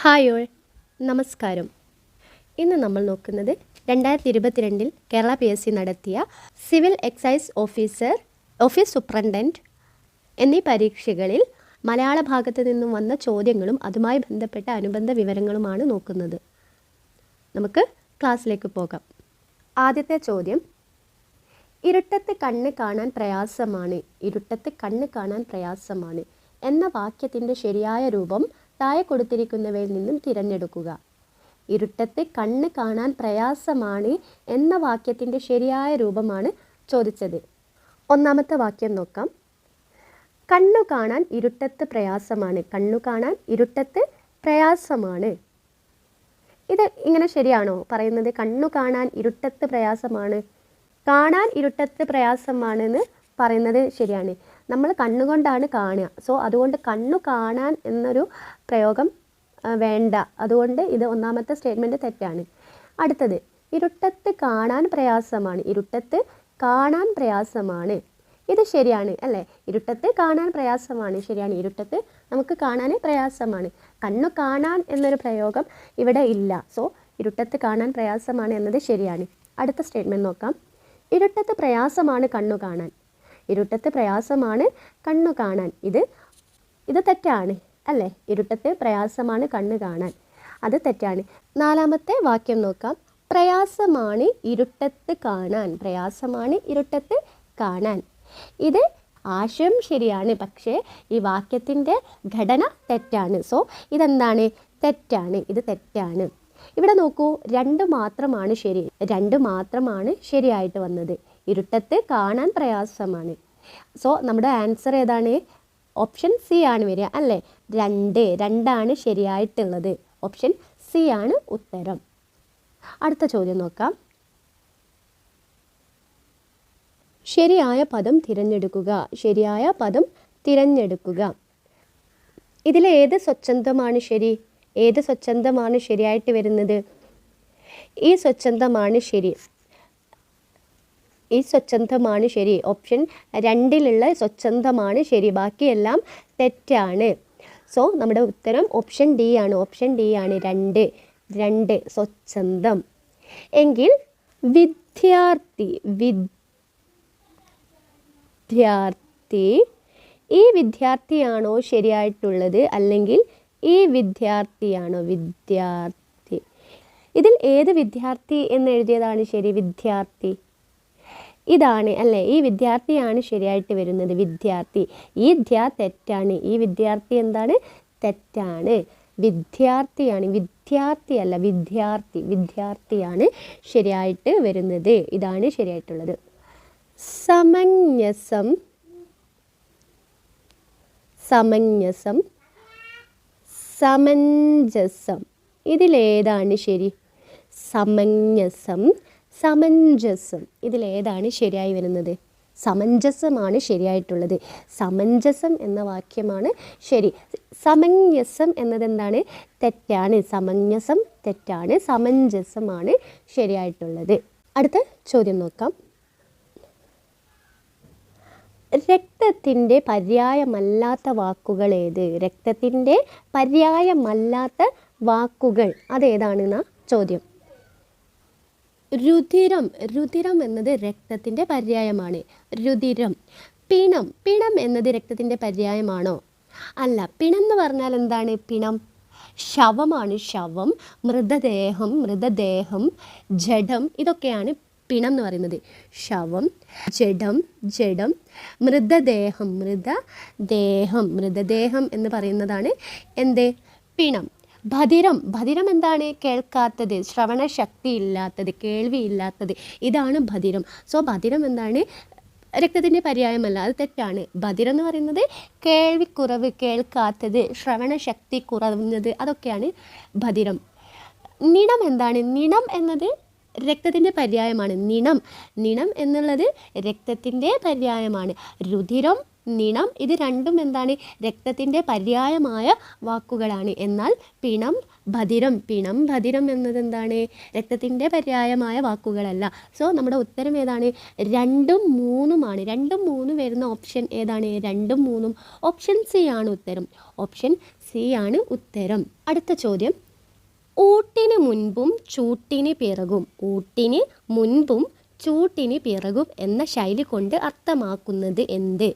Hi all, നമസ്കാരം. ഇന്ന് നമ്മൾ നോക്കുന്നത് 2022 കേരള PSC നടത്തിയ civil excise officer, office superintendent എന്നീ പരീക്ഷകളിൽ മലയാള ഭാഗത്ത് നിന്നും വന്ന ചോദ്യങ്ങളും അതുമായി ബന്ധപ്പെട്ട അനുബന്ധ വിവരങ്ങളുമാണ് നോക്കുന്നത്. നമുക്ക് ക്ലാസ്സിലേക്ക് പോകാം. ആദ്യത്തെ ചോദ്യം, ഇരുട്ടത്ത് കണ്ണ് കാണാൻ പ്രയാസമാണ്, ഇരുട്ടത്ത് കണ്ണ് കാണാൻ പ്രയാസമാണ് എന്ന വാക്യത്തിൻ്റെ ശരിയായ രൂപം താഴെ കൊടുത്തിരിക്കുന്നവയിൽ നിന്നും തിരഞ്ഞെടുക്കുക. ഇരുട്ടത്ത് കണ്ണ് കാണാൻ പ്രയാസമാണ് എന്ന വാക്യത്തിൻ്റെ ശരിയായ രൂപമാണ് ചോദിച്ചത്. ഒന്നാമത്തെ വാക്യം നോക്കാം. കണ്ണു കാണാൻ ഇരുട്ടത്ത് പ്രയാസമാണ്, കണ്ണു കാണാൻ ഇരുട്ടത്ത് പ്രയാസമാണ്. ഇത് ഇങ്ങനെ ശരിയാണോ പറയുന്നത്? കണ്ണു കാണാൻ ഇരുട്ടത്ത് പ്രയാസമാണ്, കാണാൻ ഇരുട്ടത്ത് പ്രയാസമാണെന്ന് പറയുന്നത് ശരിയാണ്. നമ്മൾ കണ്ണുകൊണ്ടാണ് കാണുക. സോ അതുകൊണ്ട് കണ്ണു കാണാൻ എന്നൊരു പ്രയോഗം വേണ്ട. അതുകൊണ്ട് ഇത് ഒന്നാമത്തെ സ്റ്റേറ്റ്മെൻറ്റ് തെറ്റാണ്. അടുത്തത്, ഇരുട്ടത്ത് കാണാൻ പ്രയാസമാണ്, ഇരുട്ടത്ത് കാണാൻ പ്രയാസമാണ്. ഇത് ശരിയാണ് അല്ലേ? ഇരുട്ടത്ത് കാണാൻ പ്രയാസമാണ്, ശരിയാണ്. ഇരുട്ടത്ത് നമുക്ക് കാണാൻ പ്രയാസമാണ്. കണ്ണു കാണാൻ എന്നൊരു പ്രയോഗം ഇവിടെ ഇല്ല. സോ ഇരുട്ടത്ത് കാണാൻ പ്രയാസമാണ് എന്നത് ശരിയാണ്. അടുത്ത സ്റ്റേറ്റ്മെൻറ്റ് നോക്കാം. ഇരുട്ടത്ത് പ്രയാസമാണ് കണ്ണു കാണാൻ, ഇരുട്ടത്ത് പ്രയാസമാണ് കണ്ണു കാണാൻ. ഇത് തെറ്റാണ് അല്ലേ? ഇരുട്ടത്ത് പ്രയാസമാണ് കണ്ണ് കാണാൻ, അത് തെറ്റാണ്. നാലാമത്തെ വാക്യം നോക്കാം. പ്രയാസമാണ് ഇരുട്ടത്ത് കാണാൻ, പ്രയാസമാണ് ഇരുട്ടത്ത് കാണാൻ. ഇത് ആശയം ശരിയാണ്, പക്ഷേ ഈ വാക്യത്തിൻ്റെ ഘടന തെറ്റാണ്. സോ ഇതെന്താണ്? തെറ്റാണ്, ഇത് തെറ്റാണ്. ഇവിടെ നോക്കൂ, രണ്ട് മാത്രമാണ് ശരി, രണ്ട് മാത്രമാണ് ശരിയായിട്ട് വന്നത്. ഇരുട്ടത്ത് കാണാൻ പ്രയാസമാണ്. സോ നമ്മുടെ ആൻസർ ഏതാണ്? ഓപ്ഷൻ സി ആണ് വരിക അല്ലേ? രണ്ടാണ് ശരിയായിട്ടുള്ളത്. ഓപ്ഷൻ സി ആണ് ഉത്തരം. അടുത്ത ചോദ്യം നോക്കാം. ശരിയായ പദം തിരഞ്ഞെടുക്കുക, ശരിയായ പദം തിരഞ്ഞെടുക്കുക. ഇതിലേത് സ്വച്ഛന്തമാണ് ശരി? ഏത് സ്വച്ഛന്തമാണ് ശരിയായിട്ട് വരുന്നത്? ഈ സ്വച്ഛന്തമാണ് ശരി, ഈ സ്വച്ഛന്തമാണ് ശരി. ഓപ്ഷൻ 2 സ്വച്ഛന്തമാണ് ശരി, ബാക്കിയെല്ലാം തെറ്റാണ്. സോ നമ്മുടെ ഉത്തരം ഓപ്ഷൻ ഡി ആണ്. ഓപ്ഷൻ ഡി ആണ്, 2 സ്വച്ഛന്തം. എങ്കിൽ വിദ്യാർത്ഥി, ഈ വിദ്യാർത്ഥിയാണോ ശരിയായിട്ടുള്ളത്, അല്ലെങ്കിൽ ഈ വിദ്യാർത്ഥിയാണോ? വിദ്യാർത്ഥി. ഇതിൽ ഏത് വിദ്യാർത്ഥി എന്ന് എഴുതിയതാണ് ശരി? വിദ്യാർത്ഥി ഇതാണ് അല്ലേ? ഈ വിദ്യാർത്ഥിയാണ് ശരിയായിട്ട് വരുന്നത്, വിദ്യാർത്ഥി. ഈ തെറ്റാണ്. ഈ വിദ്യാർത്ഥി എന്താണ്? തെറ്റാണ്. വിദ്യാർത്ഥിയാണ്, വിദ്യാർത്ഥിയല്ല, വിദ്യാർത്ഥി. വിദ്യാർത്ഥിയാണ് ശരിയായിട്ട് വരുന്നത്. ഇതാണ് ശരിയായിട്ടുള്ളത്. സമഞ്ജസം, സമഞ്ജസം, സമഞ്ജസം. ഇതിലേതാണ് ശരി? സമഞ്ജസം, സമഞ്ജസം. ഇതിലേതാണ് ശരിയായി വരുന്നത്? സമഞ്ജസമാണ് ശരിയായിട്ടുള്ളത്. സമഞ്ജസം എന്ന വാക്യമാണ് ശരി. സമഞ്ജസം എന്നതെന്താണ്? തെറ്റാണ്. സമഞ്ജസം തെറ്റാണ്. സമഞ്ജസമാണ് ശരിയായിട്ടുള്ളത്. അടുത്ത ചോദ്യം നോക്കാം. രക്തത്തിൻ്റെ പര്യായമല്ലാത്ത വാക്കുകൾ ഏത്? രക്തത്തിൻ്റെ പര്യായമല്ലാത്ത വാക്കുകൾ അതേതാണെന്ന ചോദ്യം. രുധിരം, രുധിരം എന്നത് രക്തത്തിൻ്റെ പര്യായമാണ്. രുധിരം. പിണം, പിണം എന്നത് രക്തത്തിൻ്റെ പര്യായമാണോ? അല്ല. പിണം എന്ന് പറഞ്ഞാൽ എന്താണ്? പിണം ശവമാണ്, ശവം. മൃതദേഹം, മൃതദേഹം. ജഡം, ഇതൊക്കെയാണ് പിണം എന്ന് പറയുന്നത്. ശവം, ജഡം, ജഡം. മൃതദേഹം, മൃതദേഹം, മൃതദേഹം എന്ന് പറയുന്നതാണ് എന്ത്? പിണം. ബധിരം, ബധിരം എന്താണ്? കേൾക്കാത്തത്, ശ്രവണശക്തി ഇല്ലാത്തത്, കേൾവി ഇല്ലാത്തത്. ഇതാണ് ബധിരം. സോ ബധിരം എന്താണ്? രക്തത്തിൻ്റെ പര്യായമല്ല, അത് തെറ്റാണ്. ബധിരം എന്ന് പറയുന്നത് കേൾവിക്കുറവ്, കേൾക്കാത്തത്, ശ്രവണശക്തി കുറഞ്ഞത്, അതൊക്കെയാണ് ബധിരം. നിണം എന്താണ്? നിണം എന്നത് രക്തത്തിൻ്റെ പര്യായമാണ്. നിണം എന്നുള്ളത് രക്തത്തിൻ്റെ പര്യായമാണ്. രുധിരം, നിണം, ഇത് രണ്ടും എന്താണ്? രക്തത്തിൻ്റെ പര്യായമായ വാക്കുകളാണ്. എന്നാൽ പിണം, ബധിരം, പിണം, ബധിരം എന്നത് എന്താണ്? രക്തത്തിൻ്റെ പര്യായമായ വാക്കുകളല്ല. സോ നമ്മുടെ ഉത്തരം ഏതാണ്? 2ഉം 3ഉമാണ്. 2ഉം 3ഉം വരുന്ന ഓപ്ഷൻ ഏതാണ്? 2ഉം 3ഉം. ഓപ്ഷൻ സി ആണ് ഉത്തരം. ഓപ്ഷൻ സി സി ആണ് ഉത്തരം. അടുത്ത ചോദ്യം, ഊട്ടിന് മുൻപും ചൂട്ടിന് പിറകും. ഊട്ടിന് മുൻപും ചൂട്ടിന് പിറകും എന്ന ശൈലി കൊണ്ട് അർത്ഥമാക്കുന്നത് എന്ത്?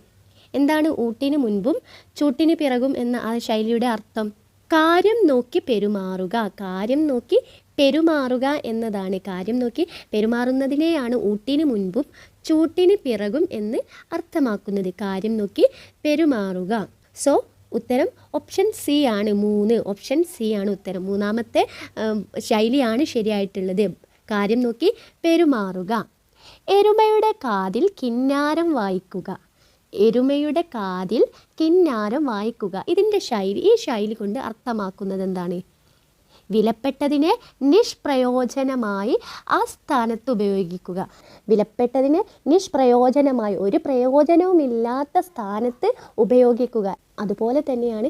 എന്താണ് ഊട്ടിന് മുൻപും ചൂട്ടിന് പിറകും എന്ന ആ ശൈലിയുടെ അർത്ഥം? കാര്യം നോക്കി പെരുമാറുക. കാര്യം നോക്കി പെരുമാറുക എന്നതാണ്. കാര്യം നോക്കി പെരുമാറുന്നതിനെയാണ് ഊട്ടിന് മുൻപും ചൂട്ടിന് പിറകും എന്ന് അർത്ഥമാക്കുന്നത്. കാര്യം നോക്കി പെരുമാറുക. സോ ഉത്തരം ഓപ്ഷൻ സി ആണ്. 3 ഓപ്ഷൻ സി ആണ് ഉത്തരം. മൂന്നാമത്തെ ശൈലിയാണ് ശരിയായിട്ടുള്ളത്. കാര്യം നോക്കി പെരുമാറുക. എരുമയുടെ കാതിൽ കിന്നാരം വായിക്കുക. എരുമയുടെ കാതിൽ കിന്നാരം വായിക്കുക. ഇതിൻ്റെ ശൈലി, ഈ ശൈലി കൊണ്ട് അർത്ഥമാക്കുന്നത് എന്താണ്? വിലപ്പെട്ടതിനെ നിഷ്പ്രയോജനമായി ആ സ്ഥാനത്ത് ഉപയോഗിക്കുക. വിലപ്പെട്ടതിനെ നിഷ്പ്രയോജനമായി, ഒരു പ്രയോജനവുമില്ലാത്ത സ്ഥാനത്ത് ഉപയോഗിക്കുക. അതുപോലെ തന്നെയാണ്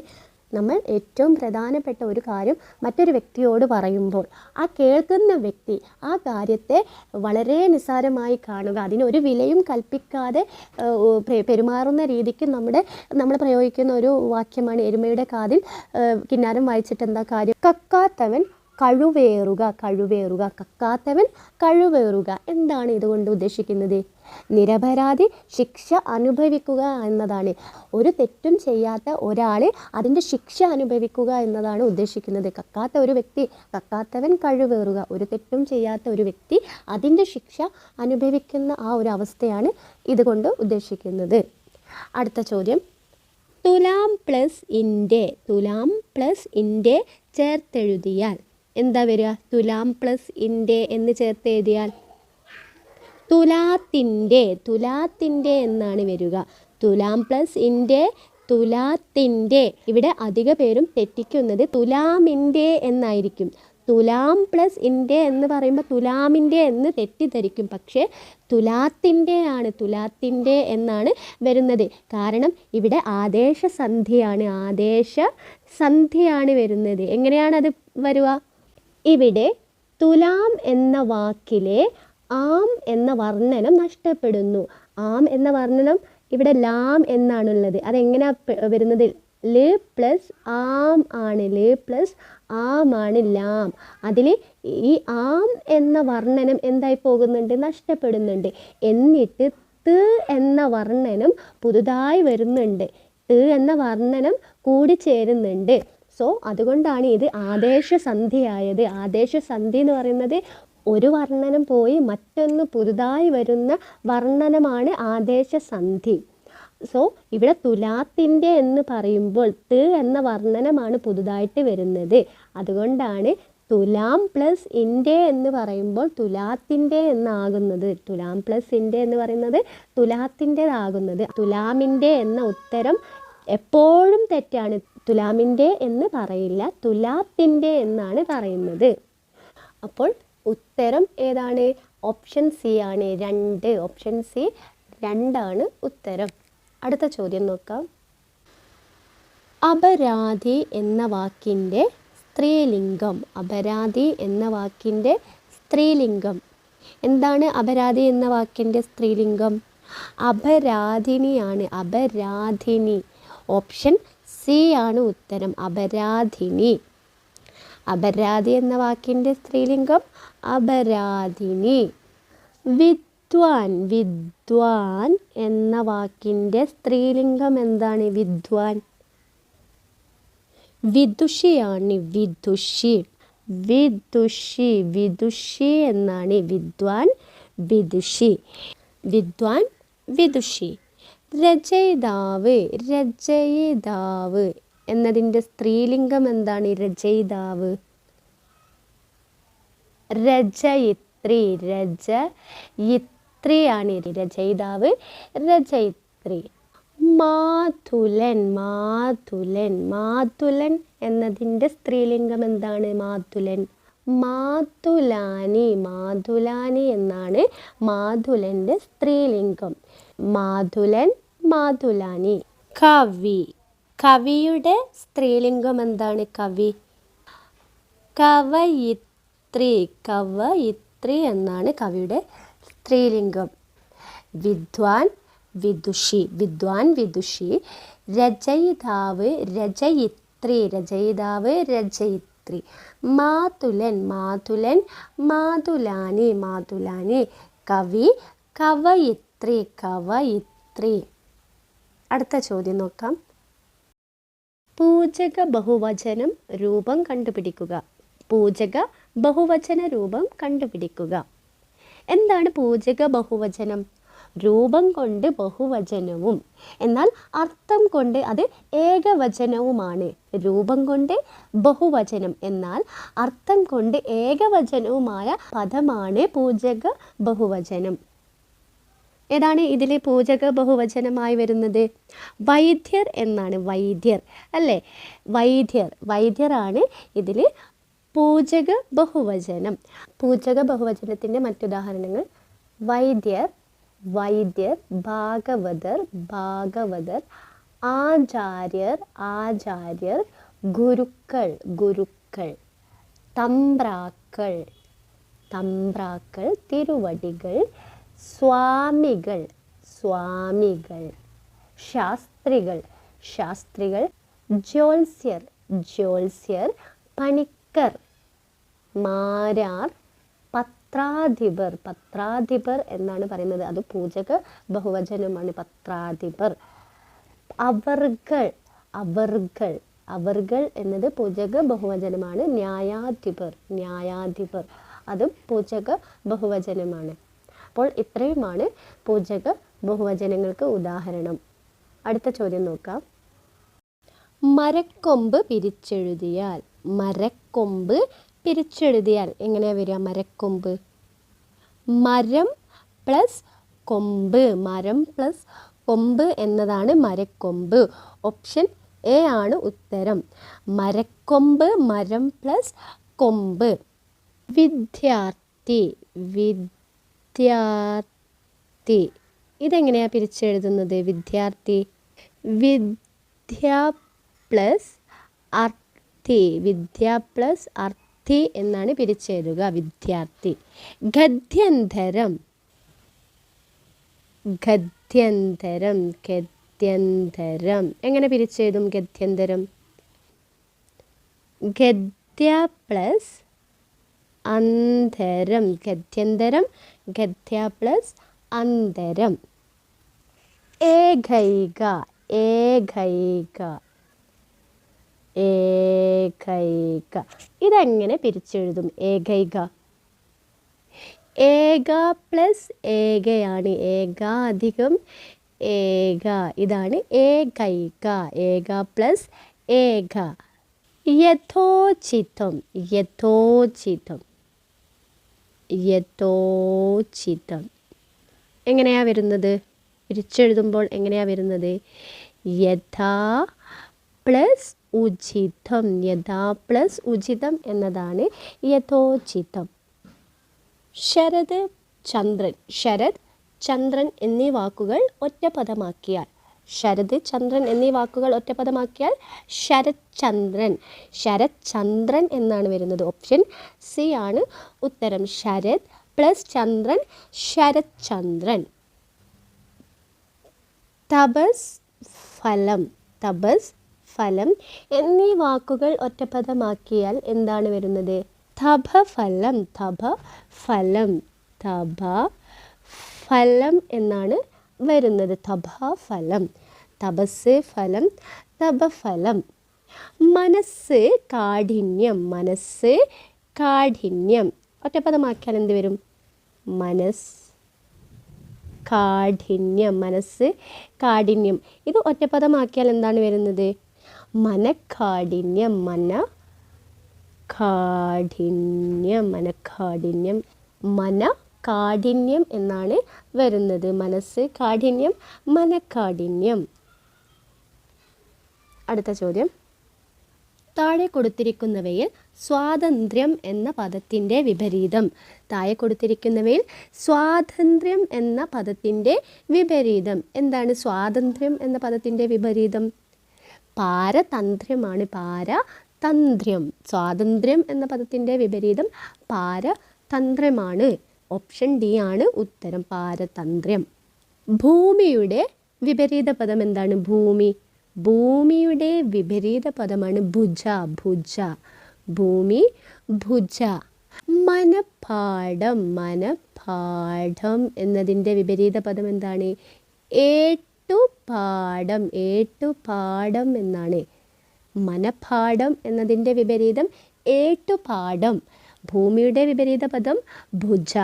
നമ്മൾ ഏറ്റവും പ്രധാനപ്പെട്ട ഒരു കാര്യം മറ്റൊരു വ്യക്തിയോട് പറയുമ്പോൾ ആ കേൾക്കുന്ന വ്യക്തി ആ കാര്യത്തെ വളരെ നിസ്സാരമായി കാണുക. അതിനൊരു വിലയും കൽപ്പിക്കാതെ പെരുമാറുന്ന രീതിക്ക് നമ്മൾ പ്രയോഗിക്കുന്ന ഒരു വാക്യമാണ് എരുമയുടെ കാതിൽ കിന്നാരം വായിച്ചിട്ട് എന്താ കാര്യം? കക്കാത്തവൻ കഴുവേറുക. കഴുവേറുക, കക്കാത്തവൻ കഴുവേറുക. എന്താണ് ഇതുകൊണ്ട് ഉദ്ദേശിക്കുന്നത്? നിരപരാധി ശിക്ഷ അനുഭവിക്കുക എന്നതാണ്. ഒരു തെറ്റും ചെയ്യാത്ത ഒരാൾ അതിൻ്റെ ശിക്ഷ അനുഭവിക്കുക എന്നതാണ് ഉദ്ദേശിക്കുന്നത്. കക്കാത്ത ഒരു വ്യക്തി, കക്കാത്തവൻ കഴുവേറുക. ഒരു തെറ്റും ചെയ്യാത്ത ഒരു വ്യക്തി അതിൻ്റെ ശിക്ഷ അനുഭവിക്കുന്ന ആ ഒരു അവസ്ഥയാണ് ഇതുകൊണ്ട് ഉദ്ദേശിക്കുന്നത്. അടുത്ത ചോദ്യം, തുലാം പ്ലസ് ഇൻ്റെ. തുലാം പ്ലസ് ഇൻ്റെ ചേർത്തെഴുതിയാൽ എന്താ വരിക? തുലാം പ്ലസ് ഇൻ്റെ എന്ന് ചേർത്തെഴുതിയാൽ തുലാത്തിൻ്റെ. തുലാത്തിൻ്റെ എന്നാണ് വരിക. തുലാം പ്ലസ് ഇൻ്റെ, തുലാത്തിൻ്റെ. ഇവിടെ അധിക പേരും തെറ്റിക്കുന്നത് തുലാമിൻ്റെ എന്നായിരിക്കും. തുലാം പ്ലസ് ഇൻ്റെ എന്ന് പറയുമ്പോൾ തുലാമിൻ്റെ എന്ന് തെറ്റിദ്ധരിക്കും. പക്ഷേ തുലാത്തിൻ്റെ ആണ്, തുലാത്തിൻ്റെ എന്നാണ് വരുന്നത്. കാരണം ഇവിടെ ആദേശസന്ധിയാണ്, ആദേശസന്ധിയാണ് വരുന്നത്. എങ്ങനെയാണത് വരുക? ഇവിടെ തുലാം എന്ന വാക്കിലെ ആം എന്ന വർണ്ണനം നഷ്ടപ്പെടുന്നു. ആം എന്ന വർണ്ണനം ഇവിടെ ലാം എന്നാണുള്ളത്. അതെങ്ങനെയാണ് വരുന്നത്? ല് പ്ലസ് ആം ആണ്. ല് പ്ലസ് ആം ആണ് ലാം. അതിൽ ഈ ആം എന്ന വർണ്ണനം എന്തായി പോകുന്നുണ്ട്? നഷ്ടപ്പെടുന്നുണ്ട്. എന്നിട്ട് ത് എന്ന വർണ്ണനം പുതുതായി വരുന്നുണ്ട്. ത് എന്ന വർണ്ണനം കൂടി ചേരുന്നുണ്ട്. സോ അതുകൊണ്ടാണ് ഇത് ആദേശസന്ധിയായത്. ആദേശസന്ധി എന്ന് പറയുന്നത് ഒരു വർണ്ണനം പോയി മറ്റൊന്ന് പുതുതായി വരുന്ന വർണ്ണനമാണ് ആദേശസന്ധി. സോ ഇവിടെ തുലാത്തിൻ്റെ എന്ന് പറയുമ്പോൾ ത് എന്ന വർണ്ണനമാണ് പുതുതായിട്ട് വരുന്നത്. അതുകൊണ്ടാണ് തുലാം പ്ലസ് ഇൻ്റെ എന്ന് പറയുമ്പോൾ തുലാത്തിൻ്റെ എന്നാകുന്നത്. തുലാം പ്ലസ് ഇൻ്റെ എന്ന് പറയുന്നത് തുലാത്തിൻ്റെതാകുന്നത്. തുലാമിൻ്റെ എന്ന ഉത്തരം എപ്പോഴും തെറ്റാണ്. തുലാമിൻ്റെ എന്ന് പറയില്ല, തുലാത്തിൻ്റെ എന്നാണ് പറയുന്നത്. അപ്പോൾ ഉത്തരം ഏതാണ്? ഓപ്ഷൻ സി ആണ്. 2. ഓപ്ഷൻ സി 2 ഉത്തരം. അടുത്ത ചോദ്യം നോക്കാം. അപരാധി എന്ന വാക്കിൻ്റെ സ്ത്രീലിംഗം. അപരാധി എന്ന വാക്കിൻ്റെ സ്ത്രീലിംഗം എന്താണ്? അപരാധി എന്ന വാക്കിൻ്റെ സ്ത്രീലിംഗം അപരാധിനിയാണ്. അപരാധിനി. ഓപ്ഷൻ സി ആണ് ഉത്തരം. അപരാധിനി. അപരാധി എന്ന വാക്കിൻ്റെ സ്ത്രീലിംഗം അപരാധിനി. വിദ്വാൻ. വിദ്വാൻ എന്ന വാക്കിൻ്റെ സ്ത്രീലിംഗം എന്താണ്? വിദ്വാൻ. വിദുഷിയാണ്. വിദുഷി. വിദുഷി. വിദുഷി എന്നാണ്. വിദ്വാൻ, വിദുഷി. വിദ്വാൻ, വിദുഷി. രചയിതാവ്. രചയിതാവ് എന്നതിൻ്റെ സ്ത്രീലിംഗം എന്താണ്? രചയിതാവ്. രചയിത്രി. രചയിത്രിയാണ് രചയിതാവ്. രചയിത്രി. മാതുലൻ. മാതുലൻ. മാതുലൻ എന്നതിൻ്റെ സ്ത്രീലിംഗം എന്താണ്? മാതുലൻ. മാതുലാനി. മാതുലാനി എന്നാണ് മാതുലൻ്റെ സ്ത്രീലിംഗം. മാതുലൻ, മാതുലാനി. കവി. കവിയുടെ സ്ത്രീലിംഗം എന്താണ്? കവി. കവയിത്രി. കവയിത്രി എന്നാണ് കവിയുടെ സ്ത്രീലിംഗം. വിദ്വാൻ, വിദുഷി. വിദ്വാൻ, വിദുഷി. രചയിതാവ്, രചയിത്രി. രചയിത്രി, രചയിതാവ് രചയിത്രി. മാതുലൻ, മാതുലൻ, മാതുലാനി, മാതുലാനി. കവി, കവയിത്രി, കവയിത്രി. അടുത്ത ചോദ്യം നോക്കാം. പൂജക ബഹുവചനം രൂപം കണ്ടുപിടിക്കുക. പൂജക ബഹുവചന രൂപം കണ്ടുപിടിക്കുക. എന്താണ് പൂജക ബഹുവചനം? രൂപം കൊണ്ട് ബഹുവചനവും എന്നാൽ അർത്ഥം കൊണ്ട് അത് ഏകവചനവുമാണ്. രൂപം കൊണ്ട് ബഹുവചനം എന്നാൽ അർത്ഥം കൊണ്ട് ഏകവചനവുമായ പദമാണ് പൂജക ബഹുവചനം. ഏതാണ് ഇതിൽ പൂജക ബഹുവചനമായി വരുന്നത്? വൈദ്യർ എന്നാണ്. വൈദ്യർ അല്ലേ? വൈദ്യർ, വൈദ്യരാണ് ഇതിൽ പൂജക ബഹുവചനം. പൂജക ബഹുവചനത്തിൻ്റെ മറ്റുദാഹരണങ്ങൾ വൈദ്യർ, വൈദ്യർ, ഭാഗവതർ, ഭാഗവതർ, ആചാര്യർ, ആചാര്യർ, ഗുരുക്കൾ, ഗുരുക്കൾ, തമ്പ്രാക്കൾ, തമ്പ്രാക്കൾ, തിരുവടികൾ, സ്വാമികൾ, സ്വാമികൾ, ശാസ്ത്രികൾ, ശാസ്ത്രികൾ, ജ്യോത്സ്യർ, ജ്യോത്സ്യർ, പണിക്കർ, മാരാർ, പത്രാധിപർ, പത്രാധിപർ എന്നാണ് പറയുന്നത്. അത് പൂജക ബഹുവചനമാണ്. പത്രാധിപർ. അവർകൾ, അവർകൾ, അവർകൾ എന്നത് പൂജക ബഹുവചനമാണ്. ന്യായാധിപർ, ന്യായാധിപർ അതും പൂജക ബഹുവചനമാണ്. അപ്പോൾ ഇത്രയുമാണ് പൂജക ബഹുവചനങ്ങൾക്ക് ഉദാഹരണം. അടുത്ത ചോദ്യം നോക്കാം. മരക്കൊമ്പ് പിരിച്ചെഴുതിയാൽ, മരക്കൊമ്പ് പിരിച്ചെഴുതിയാൽ എങ്ങനെയാ വരിക? മരക്കൊമ്പ്, മരം പ്ലസ് കൊമ്പ്, മരം പ്ലസ് കൊമ്പ് എന്നതാണ് മരക്കൊമ്പ്. ഓപ്ഷൻ എ ആണ് ഉത്തരം. മരക്കൊമ്പ്, മരം പ്ലസ് കൊമ്പ്. വിദ്യാർത്ഥി, വിദ്യാർത്ഥി ഇതെങ്ങനെയാണ് പിരിച്ചെഴുതുന്നത്? വിദ്യാർത്ഥി, വിദ്യ പ്ലസ് അർത്ഥി, വിദ്യ പ്ലസ് അർത്ഥി എന്നാണ് പിരിച്ചെഴുതുക. വിദ്യാർത്ഥി. ഗദ്യന്തരം, ഗദ്യന്തരം, ഗദ്യന്തരം എങ്ങനെ പിരിച്ചെഴുതും? ഗദ്യന്തരം, ഗദ്യ പ്ലസ് അന്തരം, ഗദ്യന്തരം, ഗദ്യ പ്ലസ് അന്തരം. ഏകൈക, ഏകൈക, ഏകൈക ഇതെങ്ങനെ പിരിച്ചെഴുതും? ഏകൈക, ഏക പ്ലസ് ഏകയാണ്. ഏക അധികം ഏക, ഇതാണ് ഏകൈക. ഏക പ്ലസ് ഏക. യഥോചിതം, യഥോചിതം, യഥോചിതം എങ്ങനെയാണ് വരുന്നത്? പിരിച്ചെഴുതുമ്പോൾ എങ്ങനെയാണ് വരുന്നത്? യഥാ പ്ലസ് ഉചിതം, യഥാ പ്ലസ് ഉചിതം എന്നതാണ് യഥോചിതം. ശരത്, ചന്ദ്രൻ, ശരത്, ചന്ദ്രൻ എന്നീ വാക്കുകൾ ഒറ്റപ്പദമാക്കിയാൽ, ശരത്, ചന്ദ്രൻ എന്നീ വാക്കുകൾ ഒറ്റപ്പദമാക്കിയാൽ ശരത് ചന്ദ്രൻ, ശരത് ചന്ദ്രൻ എന്നാണ് വരുന്നത്. ഓപ്ഷൻ സി ആണ് ഉത്തരം. ശരത് പ്ലസ് ചന്ദ്രൻ, ശരത് ചന്ദ്രൻ. തപസ്, ഫലം, തപസ്, ഫലം എന്നീ വാക്കുകൾ ഒറ്റപ്പദമാക്കിയാൽ എന്താണ് വരുന്നത്? തപഫലം, തപഫലം, തപഫലം എന്നാണ് വരുന്നത്. തപഫലം, തപസ്, ഫലം, തപഫലം. മനസ്സ്, കാഠിന്യം, മനസ്സ്, കാഠിന്യം ഒറ്റപ്പദമാക്കിയാൽ എന്ത് വരും? മനസ്, കാഠിന്യം, മനസ്സ്, കാഠിന്യം. ഇത് ഒറ്റപ്പദമാക്കിയാൽ എന്താണ് വരുന്നത്? മനക്കാഠിന്യം, മനക്കാഠിന്യം, മനക്കാഠിന്യം, മനക്കാഠിന്യം എന്നാണ് വരുന്നത്. മനസ്സ്, കാഠിന്യം, മനക്കാഠിന്യം. അടുത്ത ചോദ്യം. താഴെ കൊടുത്തിരിക്കുന്നവയിൽ സ്വാതന്ത്ര്യം എന്ന പദത്തിൻ്റെ വിപരീതം. താഴെ കൊടുത്തിരിക്കുന്നവയിൽ സ്വാതന്ത്ര്യം എന്ന പദത്തിൻ്റെ വിപരീതം എന്താണ്? സ്വാതന്ത്ര്യം എന്ന പദത്തിൻ്റെ വിപരീതം പാരതന്ത്ര്യമാണ്. പാരതന്ത്ര്യം. സ്വാതന്ത്ര്യം എന്ന പദത്തിൻ്റെ വിപരീതം പാരതന്ത്ര്യമാണ്. ഓപ്ഷൻ ഡി ആണ് ഉത്തരം. പാരതന്ത്ര്യം. ഭൂമിയുടെ വിപരീത പദം എന്താണ്? ഭൂമി. ഭൂമിയുടെ വിപരീത പദമാണ് ഭുജ. ഭുജ, ഭൂമി, ഭുജ. മനഃപാഠം. മനഃപാഠം എന്നതിൻ്റെ വിപരീത പദം എന്താണ്? ഏട്ടുപാഠം. ഏട്ടുപാഠം എന്നാണ്. മനഃപാഠം എന്നതിൻ്റെ വിപരീതം ഏട്ടുപാഠം. ഭൂമിയുടെ വിപരീത പദം ഭുജ.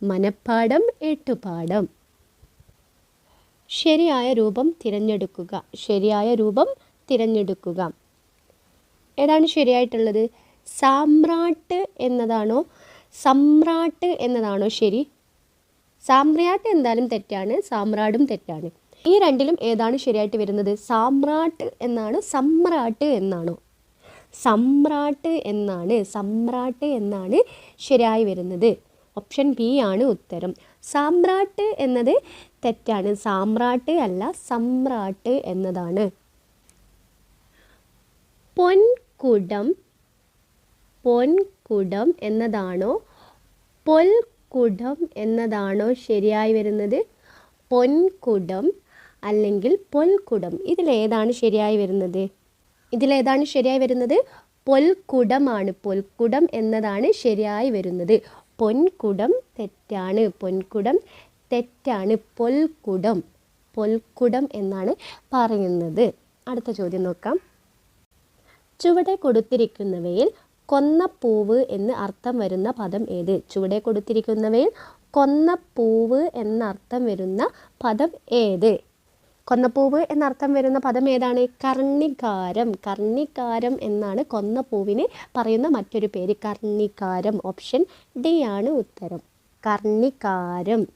മനഃപാഠം, ഏട്ടുപാഠം. ശരിയായ രൂപം തിരഞ്ഞെടുക്കുക. ശരിയായ രൂപം തിരഞ്ഞെടുക്കുക. ഏതാണ് ശരിയായിട്ടുള്ളത്? സാമ്രാട്ട് എന്നതാണോ സമ്രാട്ട് എന്നതാണോ ശരി? സാമ്രാട്ട് എന്തായാലും തെറ്റാണ്, സാമ്രാട്ടും തെറ്റാണ്. ഈ രണ്ടിലും ഏതാണ് ശരിയായിട്ട് വരുന്നത്? സാമ്രാട്ട് എന്നാണോ സമ്രാട്ട് എന്നാണോ? സമ്രാട്ട് എന്നാണ്. സമ്രാട്ട് എന്നാണ് ശരിയായി വരുന്നത്. ഓപ്ഷൻ ബി ആണ് ഉത്തരം. സാമ്രാട്ട് എന്നത് തെറ്റാണ്. സാമ്രാട്ട് അല്ല, സമ്രാട്ട് എന്നതാണ്. പൊൻകുടം. പൊൻകുടം എന്നതാണോ പൊൽക്കുടം എന്നതാണോ ശരിയായി വരുന്നത്? പൊൻകുടം അല്ലെങ്കിൽ പൊൽക്കുടം. ഇതിലേതാണ് ശരിയായി വരുന്നത്? ഇതിലേതാണ് ശരിയായി വരുന്നത്? പൊൽക്കുടമാണ്. പൊൽക്കുടം എന്നതാണ് ശരിയായി വരുന്നത്. പൊൻകുടം തെറ്റാണ്. പൊൻകുടം തെറ്റാണ്. പൊൽക്കുടം. പൊൽക്കുടം എന്നാണ് പറയുന്നത്. അടുത്ത ചോദ്യം നോക്കാം. ചുവടെ കൊടുത്തിരിക്കുന്നവയിൽ കൊന്നപ്പൂവ് എന്ന് അർത്ഥം വരുന്ന പദം ഏത്? ചുവടെ കൊടുത്തിരിക്കുന്നവയിൽ കൊന്നപ്പൂവ് എന്നർത്ഥം വരുന്ന പദം ഏത്? കൊന്നപ്പൂവ് എന്നർത്ഥം വരുന്ന പദം ഏതാണ്? കർണികാരം. കർണികാരം എന്നാണ് കൊന്നപ്പൂവിന് പറയുന്ന മറ്റൊരു പേര്. കർണികാരം. ഓപ്ഷൻ ഡി ആണ് ഉത്തരം. കർണികാരം.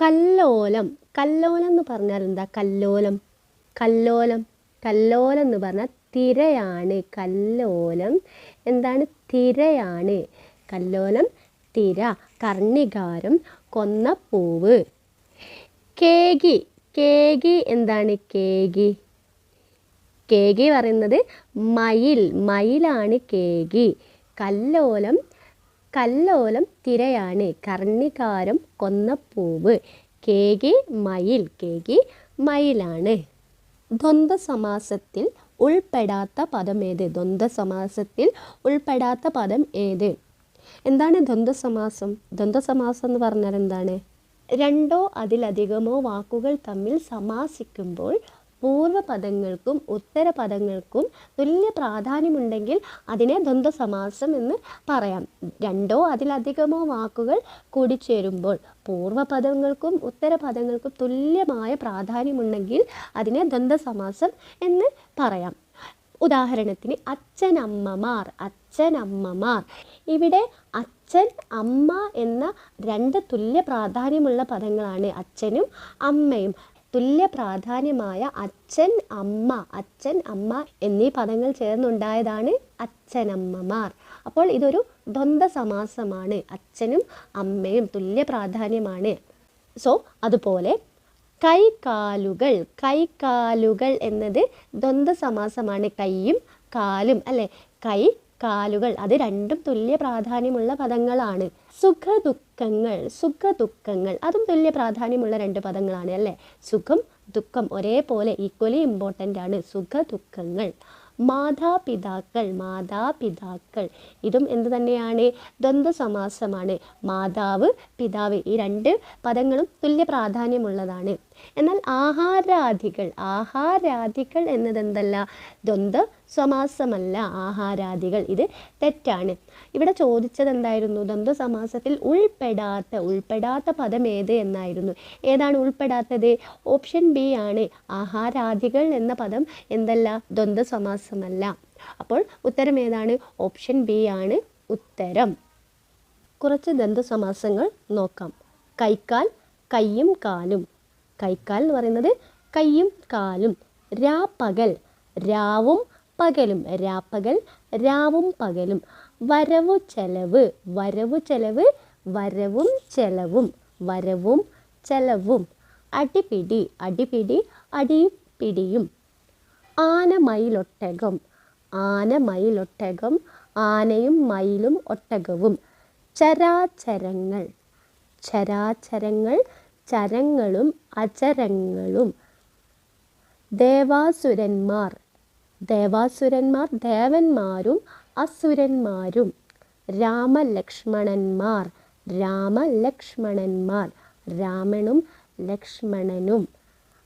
കല്ലോലം. കല്ലോലം എന്ന് പറഞ്ഞാൽ എന്താ? കല്ലോലം. കല്ലോലം. കല്ലോലം എന്ന് പറഞ്ഞാൽ തിരയാണ്. കല്ലോലം എന്താണ്? തിരയാണ്. കല്ലോലം തിര. കർണികാരം കൊന്നപ്പൂവ്. കേകി. കേകി എന്താണ്? കേകി. കേകി പറയുന്നത് മയിൽ. മയിലാണ് കേകി. കല്ലോലം. കല്ലോലം തിരയാണ്. കർണികാരം കൊന്നപ്പൂവ്. കേകി മയിൽ. കേകി മയിലാണ്. ദ്വന്ദ്വ സമാസത്തിൽ ഉൾപ്പെടാത്ത പദം ഏത്? ദ്വന്ദ്വ സമാസത്തിൽ ഉൾപ്പെടാത്ത പദം ഏത്? എന്താണ് ദ്വന്ദ്വ സമാസം? ദ്വന്ദ്വ സമാസം എന്ന് പറഞ്ഞാൽ എന്താണ്? രണ്ടോ അതിലധികമോ വാക്കുകൾ തമ്മിൽ സമാസിക്കുമ്പോൾ പൂർവ്വപദങ്ങൾക്കും ഉത്തരപദങ്ങൾക്കും തുല്യ പ്രാധാന്യമുണ്ടെങ്കിൽ അതിനെ ദ്വന്ദ്വ സമാസം എന്ന് പറയാം. രണ്ടോ അതിലധികമോ വാക്കുകൾ കൂടിച്ചേരുമ്പോൾ പൂർവ്വപദങ്ങൾക്കും ഉത്തരപദങ്ങൾക്കും തുല്യമായ പ്രാധാന്യമുണ്ടെങ്കിൽ അതിനെ ദ്വന്ദ്വ സമാസം എന്ന് പറയാം. ഉദാഹരണത്തിന് അച്ഛനമ്മമാർ. അച്ഛനമ്മമാർ. ഇവിടെ അച്ഛൻ അമ്മ എന്ന രണ്ട് തുല്യ പ്രാധാന്യമുള്ള പദങ്ങളാണ്. അച്ഛനും അമ്മയും. തുല്യ പ്രാധാന്യമായ അച്ഛൻ അമ്മ, അച്ഛൻ അമ്മ എന്നീ പദങ്ങൾ ചേർന്നുണ്ടായതാണ് അച്ഛനമ്മമാർ. അപ്പോൾ ഇതൊരു ദ്വന്ദ്വ സമാസമാണ്. അച്ഛനും അമ്മയും തുല്യ പ്രാധാന്യമാണ്. അതുപോലെ കൈകാലുകൾ. കൈകാലുകൾ എന്നത് ദ്വന്ദ്വ സമാസമാണ്. കൈയും കാലും അല്ലേ? കൈ കാലുകൾ അത് രണ്ടും തുല്യ പ്രാധാന്യമുള്ള പദങ്ങളാണ്. സുഖദുഃഖങ്ങൾ. സുഖദുഃഖങ്ങൾ അതും തുല്യ പ്രാധാന്യമുള്ള രണ്ട് പദങ്ങളാണ് അല്ലേ? സുഖം ദുഃഖം ഒരേപോലെ ഈക്വലി ഇമ്പോർട്ടൻ്റ് ആണ്. സുഖദുഃഖങ്ങൾ. മാതാപിതാക്കൾ. മാതാപിതാക്കൾ ഇതും എന്ത് തന്നെയാണ്? ദ്വന്ദ്വ സമാസമാണ്. മാതാവ് പിതാവ് ഈ രണ്ട് പദങ്ങളും തുല്യ പ്രാധാന്യമുള്ളതാണ്. എന്നാൽ ആഹാരാദികൾ. ആഹാരാദികൾ എന്നതെന്തല്ല? ദ്വന്ദ്വ സമാസമല്ല. ആഹാരാദികൾ ഇത് തെറ്റാണ്. ഇവിടെ ചോദിച്ചത് എന്തായിരുന്നു? ദ്വന്ദ്വ സമാസത്തിൽ ഉൾപ്പെടാത്ത പദം ഏത് എന്നായിരുന്നു. ഏതാണ് ഉൾപ്പെടാത്തത്? ഓപ്ഷൻ ബി ആണ്. ആഹാരാദികൾ എന്ന പദം എന്തല്ല? ദ്വന്ദ്വ സമാസമല്ല. അപ്പോൾ ഉത്തരം ഏതാണ്? ഓപ്ഷൻ ബി ആണ് ഉത്തരം. കുറച്ച് ദ്വന്ദ്വ സമാസങ്ങൾ നോക്കാം. കൈക്കാൽ, കയ്യും കാലും. കൈക്കാൽ എന്ന് പറയുന്നത് കയ്യും കാലും. രാപ്പകൽ. രാവും പകലും. രാപ്പകൽ രാവും പകലും. വരവു ചെലവ്. വരവു ചെലവ് വരവും ചെലവും. വരവും ചെലവും. അടിപിടി. അടിപിടി അടിയും പിടിയും. ആനമയിലൊട്ടകം. ആനമയിലൊട്ടകം ആനയും മയിലും ഒട്ടകവും. ചരാചരങ്ങൾ. ചരാചരങ്ങൾ ചരങ്ങളും അചരങ്ങളും. ദേവാസുരന്മാർ. ദേവാസുരന്മാർ ദേവന്മാരും അസുരന്മാരും. രാമലക്ഷ്മണന്മാർ. രാമലക്ഷ്മണന്മാർ രാമനും ലക്ഷ്മണനും.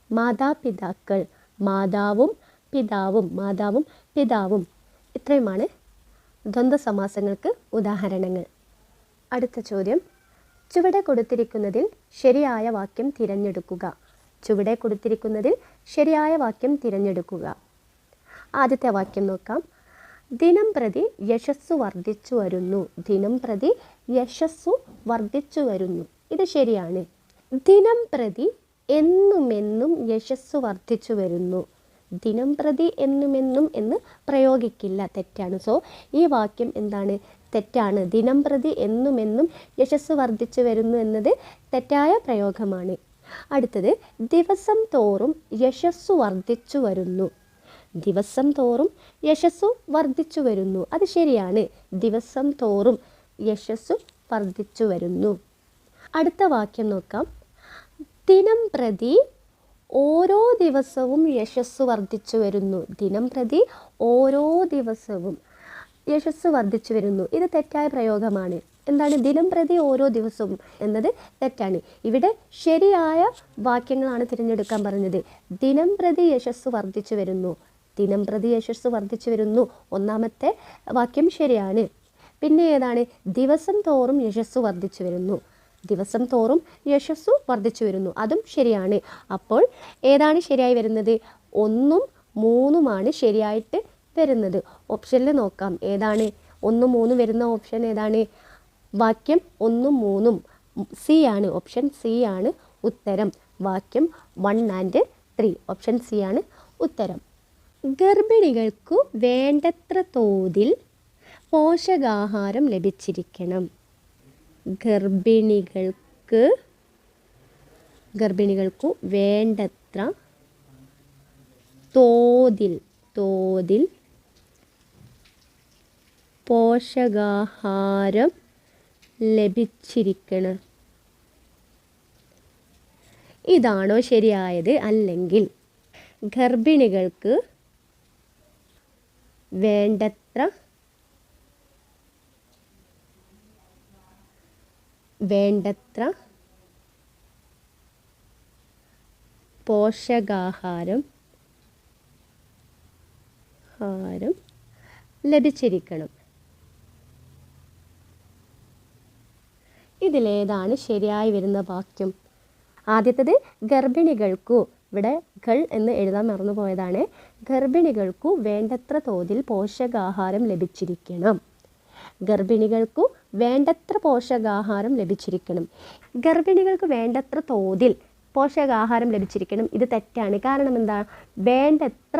മാതാപിതാക്കൾ. മാതാവും പിതാവും. മാതാവും പിതാവും. ഇത്രയുമാണ് ദ്വന്ദ്വസമാസങ്ങൾക്ക് ഉദാഹരണങ്ങൾ. അടുത്ത ചോദ്യം, ചുവടെ കൊടുത്തിരിക്കുന്നതിൽ ശരിയായ വാക്യം തിരഞ്ഞെടുക്കുക. ചുവടെ കൊടുത്തിരിക്കുന്നതിൽ ശരിയായ വാക്യം തിരഞ്ഞെടുക്കുക. ആദ്യത്തെ വാക്യം നോക്കാം. ദിനം പ്രതി യശസ്സു വർദ്ധിച്ചു വരുന്നു. ദിനം പ്രതി യശസ്സു വർദ്ധിച്ചു വരുന്നു. ഇത് ശരിയാണ്. ദിനം പ്രതി എന്നുമെന്നും യശസ്സു വർദ്ധിച്ചു വരുന്നു. ദിനം പ്രതി എന്നുമെന്നും എന്ന് പ്രയോഗിക്കില്ല, തെറ്റാണ്. സോ ഈ വാക്യം എന്താണ്? തെറ്റാണ്. ദിനം പ്രതി എന്നുമെന്നും യശസ്സു വർദ്ധിച്ചു വരുന്നു എന്നത് തെറ്റായ പ്രയോഗമാണ്. അടുത്തത്, ദിവസം തോറും യശസ്സു വർദ്ധിച്ചു വരുന്നു. ദിവസം തോറും യശസ്സു വർദ്ധിച്ചു വരുന്നു. അത് ശരിയാണ്. ദിവസം തോറും യശസ്സു വർദ്ധിച്ചു വരുന്നു. അടുത്ത വാക്യം നോക്കാം. ദിനം പ്രതി ഓരോ ദിവസവും യശസ്സു വർദ്ധിച്ചു വരുന്നു. ദിനം പ്രതി ഓരോ ദിവസവും യശസ്സു വർദ്ധിച്ചു വരുന്നു. ഇത് തെറ്റായ പ്രയോഗമാണ്. എന്താണ്? ദിനം പ്രതി ഓരോ ദിവസവും എന്നത് തെറ്റാണ്. ഇവിടെ ശരിയായ വാക്യങ്ങളാണ് തിരഞ്ഞെടുക്കാൻ പറഞ്ഞത്. ദിനം പ്രതി യശസ്സു വർദ്ധിച്ചു വരുന്നു. ദിനം പ്രതി യശസ്സു വർദ്ധിച്ചു വരുന്നു. ഒന്നാമത്തെ വാക്യം ശരിയാണ്. പിന്നെ ഏതാണ്? ദിവസം തോറും യശസ്സു വർദ്ധിച്ചു വരുന്നു. ദിവസം തോറും യശസ്സു വർദ്ധിച്ചു വരുന്നു. അതും ശരിയാണ്. അപ്പോൾ ഏതാണ് ശരിയായി വരുന്നത്? 1ഉം 3ഉമാണ് ശരിയായിട്ട് വരുന്നത്. ഓപ്ഷനിൽ നോക്കാം. ഏതാണ് 1ഉം 3ഉം വരുന്ന ഓപ്ഷൻ ഏതാണ്? വാക്യം 1ഉം 3ഉം സി ആണ്. ഓപ്ഷൻ സി ആണ് ഉത്തരം. വാക്യം 1 and 3. ഓപ്ഷൻ സി ആണ് ഉത്തരം. ഗർഭിണികൾക്കു വേണ്ടത്ര തോതിൽ പോഷകാഹാരം ലഭിച്ചിരിക്കണം. ഗർഭിണികൾക്കു വേണ്ടത്ര തോതിൽ പോഷകാഹാരം ലഭിച്ചിരിക്കണം. ഇതാണോ ശരിയായത്? അല്ലെങ്കിൽ ഗർഭിണികൾക്ക് വേണ്ടത്ര പോഷകാഹാരം ലഭിച്ചിരിക്കണം. ഇതിലേതാണ് ശരിയായി വരുന്ന വാക്യം? ആദ്യത്തേത് ഗർഭിണികൾക്കു. ഇവിടെ കൾ എന്ന് എഴുതാൻ മറന്നു പോയതാണ്. ഗർഭിണികൾക്കു വേണ്ടത്ര തോതിൽ പോഷകാഹാരം ലഭിച്ചിരിക്കണം. ഗർഭിണികൾക്കു വേണ്ടത്ര പോഷകാഹാരം ലഭിച്ചിരിക്കണം. ഗർഭിണികൾക്ക് വേണ്ടത്ര തോതിൽ പോഷകാഹാരം ലഭിച്ചിരിക്കണം. ഇത് തെറ്റാണ്. കാരണം എന്താ? വേണ്ടത്ര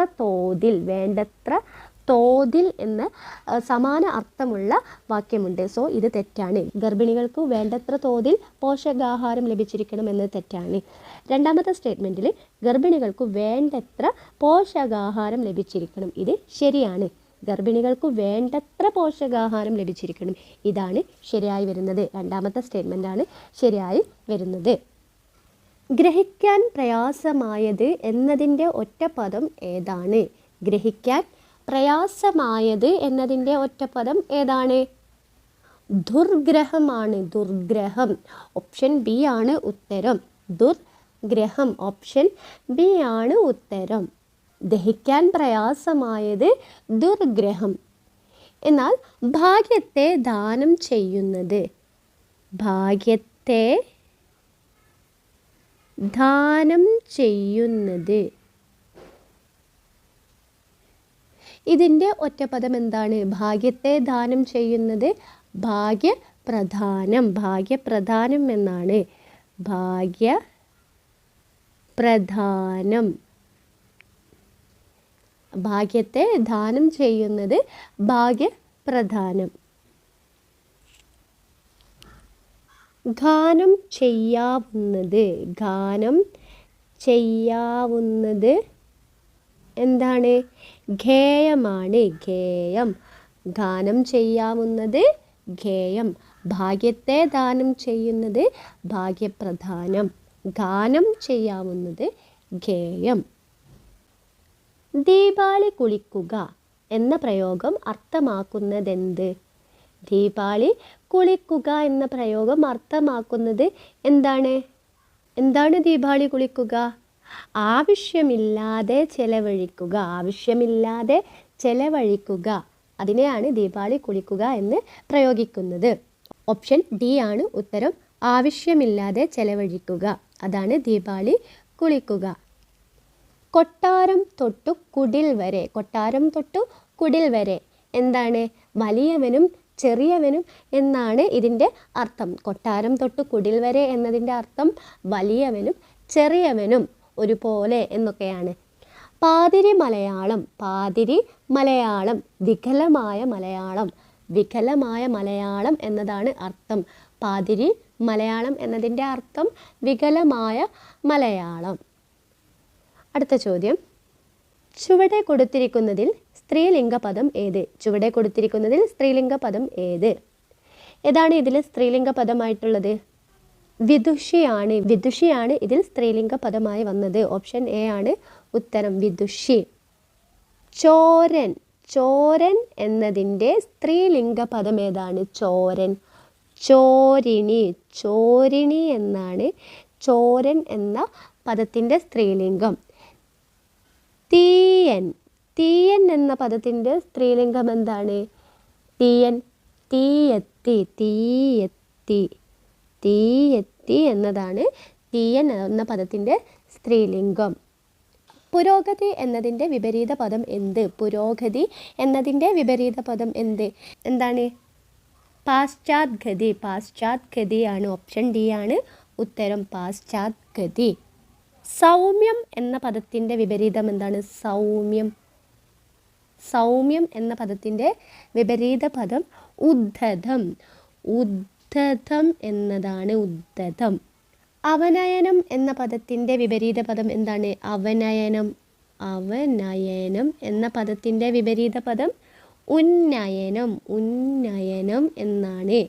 തോതിൽ എന്ന സമാന അർത്ഥമുള്ള വാക്യമുണ്ട്. സോ ഇത് തെറ്റാണ്. ഗർഭിണികൾക്ക് വേണ്ടത്ര തോതിൽ പോഷകാഹാരം ലഭിച്ചിരിക്കണം എന്നത് തെറ്റാണ്. രണ്ടാമത്തെ സ്റ്റേറ്റ്മെൻറ്റിൽ ഗർഭിണികൾക്ക് വേണ്ടത്ര പോഷകാഹാരം ലഭിച്ചിരിക്കണം. ഇത് ശരിയാണ്. ഗർഭിണികൾക്ക് വേണ്ടത്ര പോഷകാഹാരം ലഭിച്ചിരിക്കണം. ഇതാണ് ശരിയായി വരുന്നത്. രണ്ടാമത്തെ സ്റ്റേറ്റ്മെൻറ്റാണ് ശരിയായി വരുന്നത്. ഗ്രഹിക്കാൻ പ്രയാസമായത് എന്നതിൻ്റെ ഒറ്റപ്പദം ഏതാണ്? ഗ്രഹിക്കാൻ പ്രയാസമായത് എന്നതിൻ്റെ ഒറ്റപ്പദം ഏതാണ്? ദുർഗ്രഹമാണ്. ദുർഗ്രഹം. ഓപ്ഷൻ ബി ആണ് ഉത്തരം. ദുർഗ്രഹം. ഓപ്ഷൻ ബി ആണ് ഉത്തരം. ദഹിക്കാൻ പ്രയാസമായത് ദുർഗ്രഹം. എന്നാൽ ഭാഗ്യത്തെ ദാനം ചെയ്യുന്നത് ഇതിൻ്റെ ഒറ്റപ്പദം എന്താണ്? ഭാഗ്യത്തെ ദാനം ചെയ്യുന്നത് ഭാഗ്യപ്രധാനം. ഭാഗ്യപ്രധാനം എന്നാണ്. ഭാഗ്യപ്രധാനം. ഭാഗ്യത്തെ ദാനം ചെയ്യുന്നത് ഭാഗ്യപ്രധാനം. ഗാനം ചെയ്യാവുന്നത് എന്താണ്? ഗേയമാണ്. ഗേയം. ഗാനം ചെയ്യാവുന്നത് ഗേയം. ഭാഗ്യത്തെ ദാനം ചെയ്യുന്നത് ഭാഗ്യപ്രധാനം. ഗാനം ചെയ്യാവുന്നത് ഗേയം. ദീപാവലി കുളിക്കുക എന്ന പ്രയോഗം അർത്ഥമാക്കുന്നതെന്ത്? ദീപാവലി കുളിക്കുക എന്ന പ്രയോഗം അർത്ഥമാക്കുന്നത് എന്താണ്? എന്താണ് ദീപാവലി കുളിക്കുക? ആവശ്യമില്ലാതെ ചെലവഴിക്കുക, ആവശ്യമില്ലാതെ ചെലവഴിക്കുക, അതിനെയാണ് ദീപാവലി കുളിക്കുക എന്ന് പ്രയോഗിക്കുന്നത്. ഓപ്ഷൻ ഡി ആണ് ഉത്തരം. ആവശ്യമില്ലാതെ ചെലവഴിക്കുക, അതാണ് ദീപാവലി കുളിക്കുക. കൊട്ടാരം തൊട്ടു കുടിൽ വരെ, കൊട്ടാരം തൊട്ടു കുടിൽ വരെ എന്താണ്? വലിയവനും ചെറിയവനും എന്നാണ് ഇതിൻ്റെ അർത്ഥം. കൊട്ടാരം തൊട്ടു കുടിൽ വരെ എന്നതിൻ്റെ അർത്ഥം വലിയവനും ചെറിയവനും ഒരുപോലെ എന്നൊക്കെയാണ്. പാതിരി മലയാളം, പാതിരി മലയാളം, വികലമായ മലയാളം, വികലമായ മലയാളം എന്നതാണ് അർത്ഥം. പാതിരി മലയാളം എന്നതിൻ്റെ അർത്ഥം വികലമായ മലയാളം. അടുത്ത ചോദ്യം, ചുവടെ കൊടുത്തിരിക്കുന്നതിൽ സ്ത്രീലിംഗ പദം ഏത്? ചുവടെ കൊടുത്തിരിക്കുന്നതിൽ സ്ത്രീലിംഗ പദം ഏത്? ഏതാണ് ഇതിൽ സ്ത്രീലിംഗ പദമായിട്ടുള്ളത്? വിദുഷിയാണ്. വിദുഷിയാണ് ഇതിൽ സ്ത്രീലിംഗ പദമായി വന്നത്. ഓപ്ഷൻ എ ആണ് ഉത്തരം, വിദുഷി. ചോരൻ, ചോരൻ എന്നതിൻ്റെ സ്ത്രീലിംഗ പദം ഏതാണ്? ചോരൻ. ചോരിണി, ചോരിണി എന്നാണ് ചോരൻ എന്ന പദത്തിൻ്റെ സ്ത്രീലിംഗം. തീയൻ, തീയൻ എന്ന പദത്തിൻ്റെ സ്ത്രീലിംഗം എന്താണ്? തീയൻ. തീയത്തി, തീയത്തി, തീയത്തി എന്നതാണ് തീയൻ എന്ന പദത്തിൻ്റെ സ്ത്രീലിംഗം. പുരോഗതി എന്നതിൻ്റെ വിപരീത പദം എന്ത്? പുരോഗതി എന്നതിൻ്റെ വിപരീത പദം എന്ത്? എന്താണ്? പാശ്ചാത്ഗതി, പാശ്ചാത്ഗതിയാണ്. ഓപ്ഷൻ ഡി ആണ് ഉത്തരം, പാശ്ചാത്ഗതി. സൗമ്യം എന്ന പദത്തിൻ്റെ വിപരീതം എന്താണ്? സൗമ്യം. സൗമ്യം എന്ന പദത്തിൻ്റെ വിപരീത പദം ഉദ്ധതം. ഉദ്ധതം എന്നതാണ്, ഉദ്ധതം. അവനയനം എന്ന പദത്തിൻ്റെ വിപരീത പദം എന്താണ്? അവനയനം. അവനയനം എന്ന പദത്തിൻ്റെ വിപരീത പദം ഉന്നയനം. ഉന്നയനം എന്നാണ്.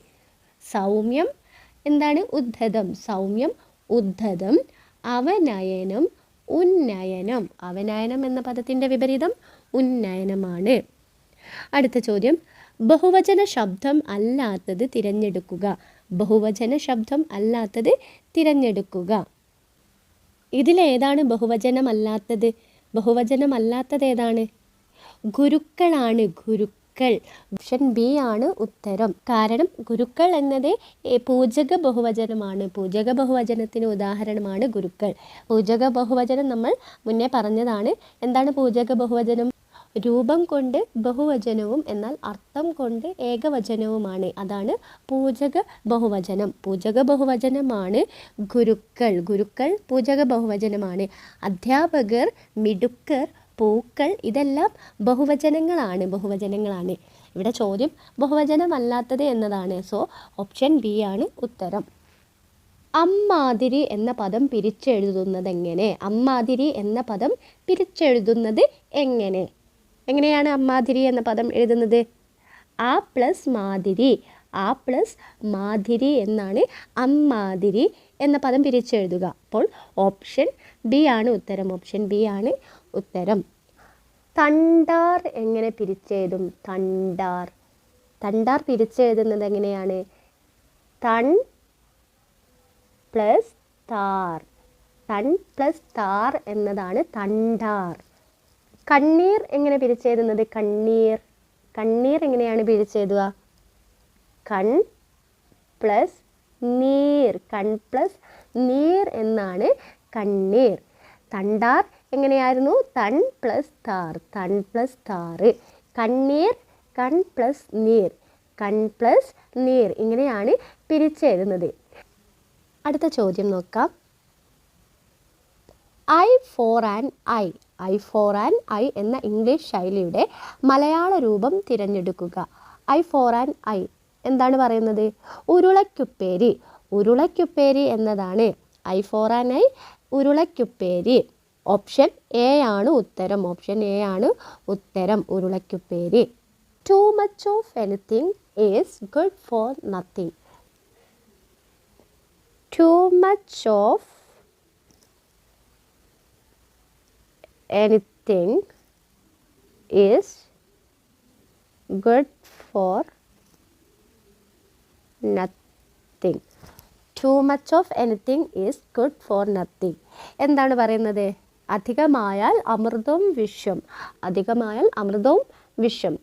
സൗമ്യം എന്താണ്? ഉദ്ധതം. സൗമ്യം, ഉദ്ധതം. അവനയനം, ഉന്നയനം. അവനയനം എന്ന പദത്തിൻ്റെ വിപരീതം ഉന്നയനമാണ്. അടുത്ത ചോദ്യം, ബഹുവചന ശബ്ദം അല്ലാത്തത് തിരഞ്ഞെടുക്കുക. ബഹുവചന ശബ്ദം അല്ലാത്തത് തിരഞ്ഞെടുക്കുക. ഇതിലേതാണ് ബഹുവചനമല്ലാത്തത്? ബഹുവചനമല്ലാത്തത് ഏതാണ്? ഗുരുക്കളാണ്, ഗുരുക്കൾ. ഓപ്ഷൻ ബി ആണ് ഉത്തരം. കാരണം ഗുരുക്കൾ എന്നത് പൂജക ബഹുവചനമാണ്. പൂജക ബഹുവചനത്തിന് ഉദാഹരണമാണ് ഗുരുക്കൾ. പൂജക ബഹുവചനം നമ്മൾ മുന്നേ പറഞ്ഞതാണ്. എന്താണ് പൂജക ബഹുവചനം? രൂപം കൊണ്ട് ബഹുവചനവും എന്നാൽ അർത്ഥം കൊണ്ട് ഏകവചനവുമാണ്. അതാണ് പൂജക ബഹുവചനം. പൂജക ബഹുവചനമാണ് ഗുരുക്കൾ. ഗുരുക്കൾ പൂജക ബഹുവചനമാണ്. അധ്യാപകർ, മിടുക്കർ, പൂക്കൾ ഇതെല്ലാം ബഹുവചനങ്ങളാണ്. ബഹുവചനങ്ങളാണ്. ഇവിടെ ചോദ്യം ബഹുവചനമല്ലാത്തത് എന്നതാണ്. സോ ഓപ്ഷൻ ബി ആണ് ഉത്തരം. അമ്മാതിരി എന്ന പദം പിരിച്ചെഴുതുന്നത് എങ്ങനെ? അമ്മാതിരി എന്ന പദം പിരിച്ചെഴുതുന്നത് എങ്ങനെ? എങ്ങനെയാണ് അമ്മാതിരി എന്ന പദം എഴുതുന്നത്? ആ പ്ലസ് മാതിരി, ആ പ്ലസ് മാതിരി എന്നാണ് അമ്മാതിരി എന്ന പദം പിരിച്ചെഴുതുക. അപ്പോൾ ഓപ്ഷൻ ബി ആണ് ഉത്തരം. ഓപ്ഷൻ ബി ആണ് ഉത്തരം. തണ്ടാർ എങ്ങനെ പിരിച്ചെഴുതും? തണ്ടാർ. തണ്ടാർ പിരിച്ചെഴുതുന്നത് എങ്ങനെയാണ്? തൺ പ്ലസ് താർ. തൺ പ്ലസ് താർ എന്നതാണ് തണ്ടാർ. കണ്ണീർ എങ്ങനെ പിരിച്ചെഴുതുന്നത്? കണ്ണീർ. കണ്ണീർ എങ്ങനെയാണ് പിരിച്ചെഴുതുക? കൺ പ്ലസ് നീർ. കൺ പ്ലസ് നീർ എന്നാണ് കണ്ണീർ. തണ്ടാർ എങ്ങനെയായിരുന്നു? തൺ പ്ലസ് താർ. തൺ പ്ലസ് താർ. കണ്ണീർ കൺ പ്ലസ് നീർ. കൺ പ്ലസ് നീർ ഇങ്ങനെയാണ് പിരിച്ചെഴുതുന്നത്. അടുത്ത ചോദ്യം നോക്കാം. I for an I. I for an I എന്ന ഇംഗ്ലീഷ് ശൈലിയുടെ മലയാള രൂപം തിരഞ്ഞെടുക്കുക. ഐ ഫോർ ആൻ ഐ എന്താണ് പറയുന്നത്? ഉരുളക്കുപ്പേരി. ഉരുളക്കുപ്പേരി എന്നതാണ് ഐ ഫോർ ആൻ ഐ, ഉരുളക്കുപ്പേരി. ഓപ്ഷൻ എ ആണ് ഉത്തരം. ഓപ്ഷൻ എ ആണ് ഉത്തരം, ഉരുളക്കുപ്പേരി. Too much of anything is good for nothing. Too much of anything is good for nothing. Too much of anything is good for nothing. എന്താണ് പറയുന്നത്? അധികമായാൽ അമൃതവും വിഷം. അധികമായാൽ അമൃതവും വിഷം.